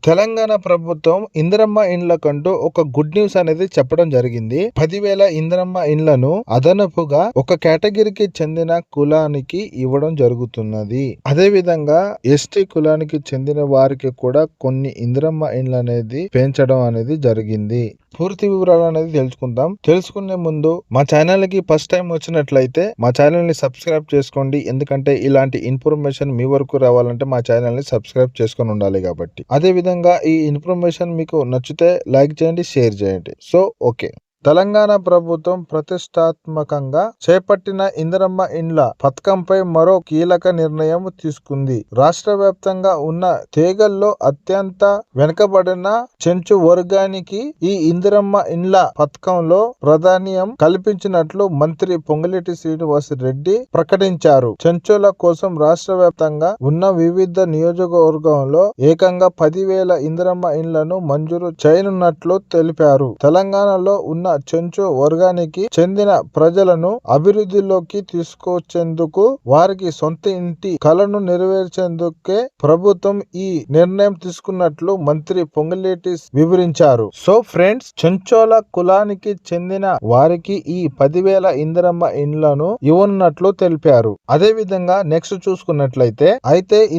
తెలంగాణ ప్రభుత్వం ఇందిరమ్మ ఇండ్లకంటూ ఒక good news అనేది చెప్పడం జరిగింది. 10,000 ఇందిరమ్మ ఇండ్లను అదనపుగా ఒక కేటగిరీకి చెందిన కులానికి ఇవ్వడం జరుగుతున్నది. అదే విధంగా ఎస్టీ కులానికి చెందిన వారికి కూడా కొన్ని ఇందిరమ్మ ఇండ్లు అనేది పెంచడం అనేది జరిగింది. పూర్తి వివరాలు అనేది తెలుసుకుందాం. తెలుసుకునే ముందు మా ఛానల్ కి ఫస్ట్ టైం వచ్చినట్లయితే మా ఛానల్ ని సబ్స్క్రైబ్ చేసుకోండి. ఎందుకంటే ఇలాంటి ఇన్ఫర్మేషన్ మీ వరకు రావాలంటే మా ఛానల్ ని సబ్స్క్రైబ్ చేసుకొని ఉండాలి కాబట్టి. అదే విధంగా ఈ ఇన్ఫర్మేషన్ మీకు నచ్చితే లైక్ చేయండి, షేర్ చేయండి. So okay. తెలంగాణ ప్రభుత్వం ప్రతిష్టాత్మకంగా చేపట్టిన ఇందిరమ్మ ఇండ్ల పథకంపై మరో కీలక నిర్ణయం తీసుకుంది. రాష్ట్ర వ్యాప్తంగా ఉన్న తీగల్లో అత్యంత వెనుకబడిన చెంచు వర్గానికి ఈ ఇందిరమ్మ ఇండ్ల పథకంలో ప్రాధాన్యం కల్పించినట్లు మంత్రి పొంగులేటి శ్రీనివాస్ రెడ్డి ప్రకటించారు. చెంచుల కోసం రాష్ట్ర వ్యాప్తంగా ఉన్న వివిధ నియోజకవర్గంలో ఏకంగా 10,000 ఇందిరమ్మ ఇండ్లను మంజూరు చేయనున్నట్లు తెలిపారు. తెలంగాణలో ఉన్న చెంచు వర్గానికి చెందిన ప్రజలను అభివృద్ధిలోకి తీసుకొచ్చేందుకు, వారికి సొంత ఇంటి కలను నెరవేర్చేందుకే ప్రభుత్వం ఈ నిర్ణయం తీసుకున్నట్లు మంత్రి పొంగులేటి వివరించారు. సో ఫ్రెండ్స్, చెంచోల కులానికి చెందిన వారికి ఈ 10,000 ఇందిరమ్మ ఇండ్లను ఇవ్వనున్నట్లు తెలిపారు. అదే విధంగా నెక్స్ట్ చూసుకున్నట్లయితే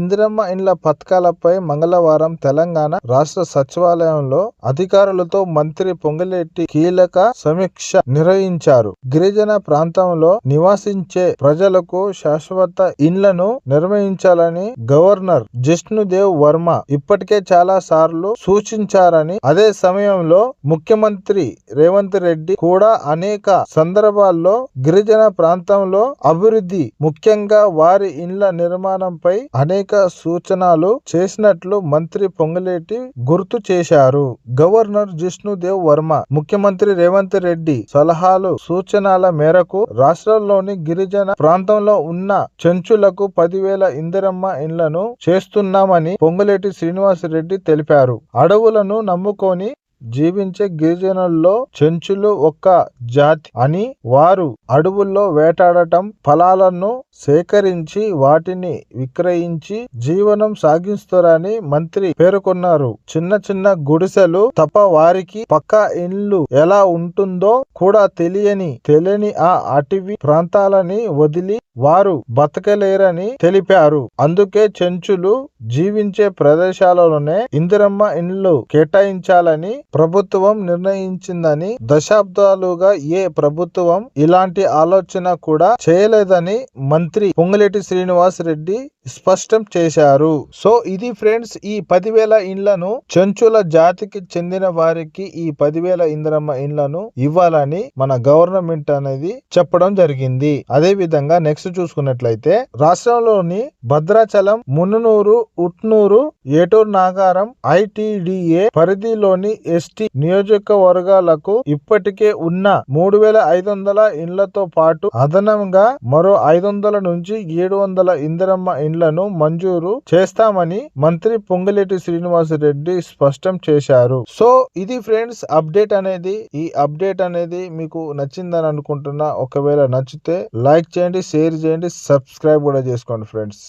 ఇందిరమ్మ ఇండ్ల పథకాలపై మంగళవారం తెలంగాణ రాష్ట్ర సచివాలయంలో అధికారులతో మంత్రి పొంగులేటి కీలక సమీక్ష నిర్వహించారు. గిరిజన ప్రాంతంలో నివసించే ప్రజలకు శాశ్వత ఇండ్లను నిర్వహించాలని గవర్నర్ జిష్ణుదేవ్ వర్మ ఇప్పటికే చాలా సార్లు సూచించారని, అదే సమయంలో ముఖ్యమంత్రి రేవంత్ రెడ్డి కూడా అనేక సందర్భాల్లో గిరిజన ప్రాంతంలో అభివృద్ధి, ముఖ్యంగా వారి ఇండ్ల నిర్మాణంపై అనేక సూచనలు చేసినట్లు మంత్రి పొంగులేటి గుర్తు చేశారు. గవర్నర్ జిష్ణుదేవ్ వర్మ ముఖ్యమంత్రి రేవంత్ రెడ్డి సలహాలు సూచనల మేరకు రాష్ట్రంలోని గిరిజన ప్రాంతంలో ఉన్న చెంచులకు 10,000 ఇందిరమ్మ ఇండ్లను చేస్తున్నామని పొంగులేటి శ్రీనివాస్ రెడ్డి తెలిపారు. అడవులను నమ్ముకొని జీవించే గిరిజనుల్లో చెంచులు ఒక జాతి అని, వారు అడవుల్లో వేటాడటం, ఫలాలను సేకరించి వాటిని విక్రయించి జీవనం సాగిస్తారని మంత్రి పేర్కొన్నారు. చిన్న చిన్న గుడిసెలు తప్ప వారికి పక్కా ఇల్లు ఎలా ఉంటుందో కూడా తెలియని ఆ అటవీ ప్రాంతాలని వదిలి వారు బతకలేరని తెలిపారు. అందుకే చెంచులు జీవించే ప్రదేశాలలోనే ఇందిరమ్మ ఇండ్లు కేటాయించాలని ప్రభుత్వం నిర్ణయించిందని, దశాబ్దాలుగా ఏ ప్రభుత్వం ఇలాంటి ఆలోచన కూడా చేయలేదని మంత్రి పొంగులేటి శ్రీనివాస్ రెడ్డి స్పష్టం చేశారు. సో ఇది ఫ్రెండ్స్, ఈ 10,000 ఇండ్లను చెంచుల జాతికి చెందిన వారికి ఈ 10,000 ఇందిరమ్మ ఇండ్లను ఇవ్వాలని మన గవర్నమెంట్ అనేది చెప్పడం జరిగింది. అదే విధంగా నెక్స్ట్ చూసుకున్నట్లయితే రాష్ట్రంలోని భద్రాచలం, మున్ననూరు, ఉట్నూరు, ఏటూరు నాగారం ఐటిడిఏ పరిధిలోని ఎస్టీ నియోజకవర్గాలకు ఇప్పటికే ఉన్న 3,500 ఇండ్లతో పాటు అదనంగా మరో 500 నుంచి 700 ఇందిరమ్మ ఇండ్లను మంజూరు చేస్తామని మంత్రి పొంగులేటి శ్రీనివాస్ రెడ్డి స్పష్టం చేశారు. సో ఇది ఫ్రెండ్స్ అప్డేట్ అనేది. ఈ అప్డేట్ అనేది మీకు నచ్చిందని అనుకుంటున్నా. ఒకవేళ నచ్చితే లైక్ చేయండి, షేర్ చేయండి, సబ్స్క్రైబ్ కూడా చేసుకోండి ఫ్రెండ్స్.